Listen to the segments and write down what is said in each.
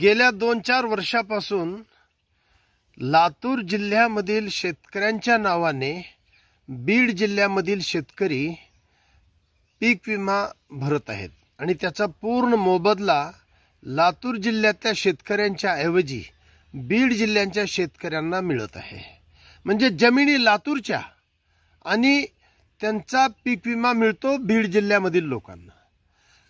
गेल्या 2-4 वर्षापासून लातूर जिल्ह्यामधील शेतकऱ्यांच्या नावाने बीड जिल्ह्यामधील शेतकरी पीक विमा भरत आहेत आणि त्याचा पूर्ण मोबदला लातूर जिल्ह्यातल्या शेतकऱ्यांच्या ऐवजी बीड जिल्ह्याच्या शेतकऱ्यांना मिळत आहे। म्हणजे जमिनी लातूरच्या आणि त्यांचा पीक विमा मिळतो बीड जिल्ह्यामधील लोकांना।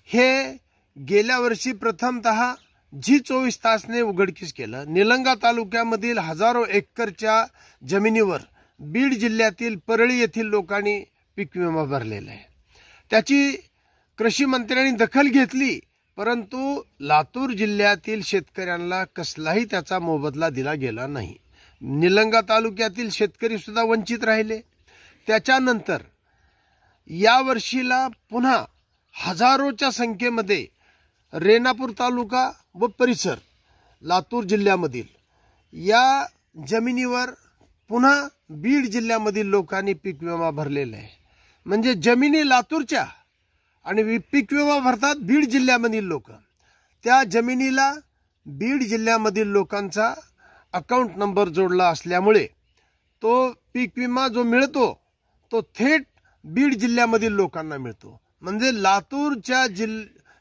हे गेल्या वर्षी प्रथमतः जी24 तासने उघडकीस केलं। निलंगा तालुक्यामधील हजारो एकरच्या जमिनीवर बीड जिल्ह्यातील परळी येथील लोकांनी पीक विमा भरलेला आहे। त्याची कृषी मंत्र्यांनी दखल घेतली, परंतु लातूर जिल्ह्यातील शेतकऱ्यांना कसलाही त्याचा मोबदला दिला गेला नाही। निलंगा तालुक्यातील शेतकरी सुद्धा वंचित राहिले। त्याच्यानंतर या वर्षीला पुन्हा हजारोच्या संख्येमध्ये रेणापूर तालुका व परिसर लातूर जिल्ह्यामधील या जमिनीवर पुन्हा बीड जिल्ह्यामधील लोकांनी पीक विमा भरलेला आहे। म्हणजे जमिनी लातूरच्या आणि पीक विमा भरतात बीड जिल्ह्यामधील लोक। त्या जमिनीला बीड जिल्ह्यामधील लोकांचा अकाउंट नंबर जोडला असल्यामुळे तो पीक विमा जो मिळतो तो थेट बीड जिल्ह्यामधील लोकांना मिळतो। म्हणजे लातूरच्या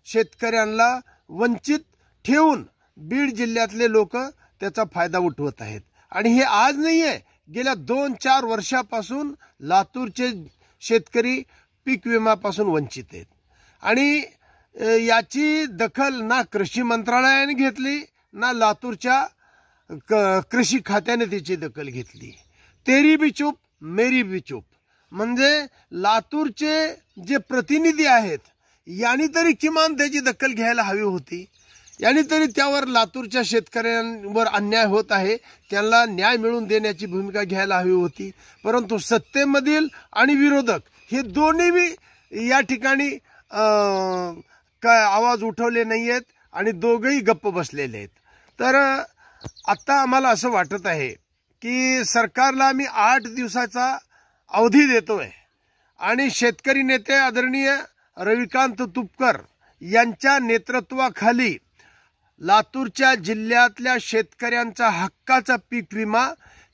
शेतकऱ्यांना वंचित ठेवून बीड जिल्ह्यातले लोक त्याचा फायदा उठवत आहेत। आणि हे आज नाहीये, गेल्या 2-4 वर्षापासून लातूरचे शेतकरी पीक विम्यापासून वंचित आहेत। आणि याची दखल ना कृषी मंत्रालयाने घेतली ना लातूरच्या कृषी खात्याने त्याची दखल घेतली। तेरी भी चूप मेरी भी चूप। म्हणजे लातूरचे जे प्रतिनिधी आहेत यांनी तरी किमान त्याची दखल घ्यायला हवी होती। यांनी तरी त्यावर लातूरच्या शेतकऱ्यांवर अन्याय होत आहे त्यांना न्याय मिळवून देण्याची भूमिका घ्यायला हवी होती। परंतु सत्तेमधील आणि विरोधक हे दोन्ही या ठिकाणी काय आवाज उठवले नाहीयेत आणि दोघेही गप्प बसलेले आहेत। तर आता आम्हाला असं वाटत आहे की सरकारला आम्ही 8 दिवसाचा अवधी देतोय आणि शेतकरी नेते आदरणीय रविकांत तुपकर यांच्या नेतृत्वाखाली लातूरच्या जिल्ह्यातल्या शेतकऱ्यांचा हक्काचा पीक विमा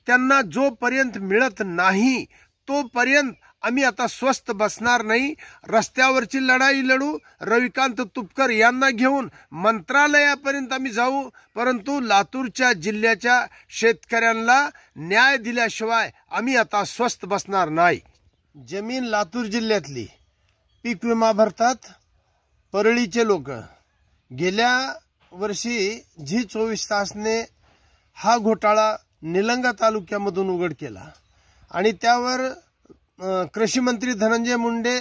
त्यांना जोपर्यंत मिळत नाही तोपर्यंत आम्ही आता स्वस्थ बसणार नाही। रस्त्यावरची लढाई लढू, रविकांत तुपकर यांना घेऊन मंत्रालयापर्यंत आम्ही जाऊ, परंतु लातूरच्या जिल्ह्याच्या शेतकऱ्यांना न्याय दिल्याशिवाय आम्ही आता स्वस्थ बसणार नाही। जमीन लातूर जिल्ह्यातली पीक विमा भरतात परळीचे लोक। गेल्या वर्षी जी24 तासने हा घोटाळा निलंगा तालुक्यामधून उघड केला आणि त्यावर कृषी मंत्री धनंजय मुंडे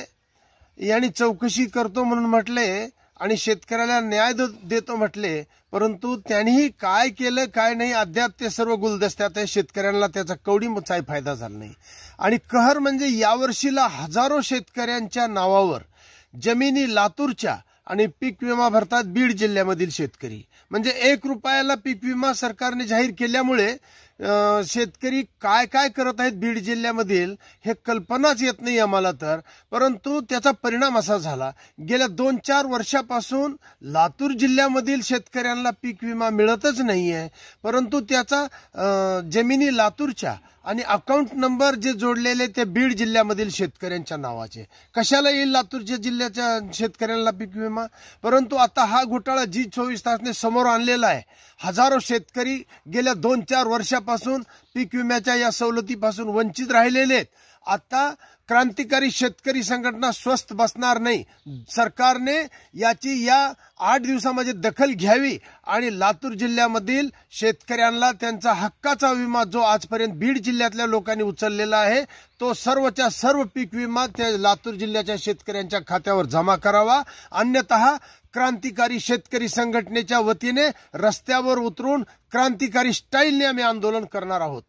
यांनी चौकशी करतो म्हणून म्हटले आणि शेतकऱ्याला न्याय देतो म्हटले, परंतु त्यांनीही काय केलं काय नाही अद्याप ते सर्व गुलदस्त्यात आहे। शेतकऱ्यांना त्याचा कवडीचाही फायदा झाला नाही। आणि कहर म्हणजे यावर्षीला हजारो शेतकऱ्यांच्या नावावर जमिनी लातूरच्या आणि पीक विमा भरतात बीड जिल्ह्यामधील शेतकरी। म्हणजे 1 रुपयाला पीक विमा सरकारने जाहीर केल्यामुळे शेतकरी काय काय करत आहेत बीड जिल्ह्यामधील हे कल्पनाच येत नाही आम्हाला तर। परंतु त्याचा परिणाम असा झाला, गेल्या 2-4 वर्षापासून लातूर जिल्ह्यामधील शेतकऱ्यांना पीक विमा मिळतच नाहीये, परंतु त्याचा जमिनी लातूरच्या आणि अकाउंट नंबर जे जोडलेले ते बीड जिल्ह्यामधील शेतकऱ्यांच्या नावाचे। कशाला येईल लातूरच्या जिल्ह्याच्या शेतकऱ्यांना पीक विमा? परंतु आता हा घोटाळा जी24 तासने समोर आणलेला आहे। हजारो शेतकरी गेल्या 2-4 वर्षापासून पीक विम्याच्या या सवलतीपासून वंचित राहिलेले आहेत। आता क्रांतिकारी शेतकरी संघटना स्वस्थ बसणार नाही। सरकारने याची या 8 दिवसामध्ये दखल घ्यावी आणि लातूर जिल्ह्यामधील शेतकऱ्यांना त्यांचा हक्काचा विमा जो आजपर्यंत बीड जिल्ह्यातल्या लोकांनी उचललेला आहे तो सर्वच्या सर्व पीक विमा त्या लातूर जिल्ह्याच्या शेतकऱ्यांच्या खात्यावर जमा करावा। अन्यथा क्रांतिकारी शेतकरी संघटनेच्या वतीने रस्त्यावर उतरून क्रांतिकारी स्टाईलने आम्ही आंदोलन करणार आहोत।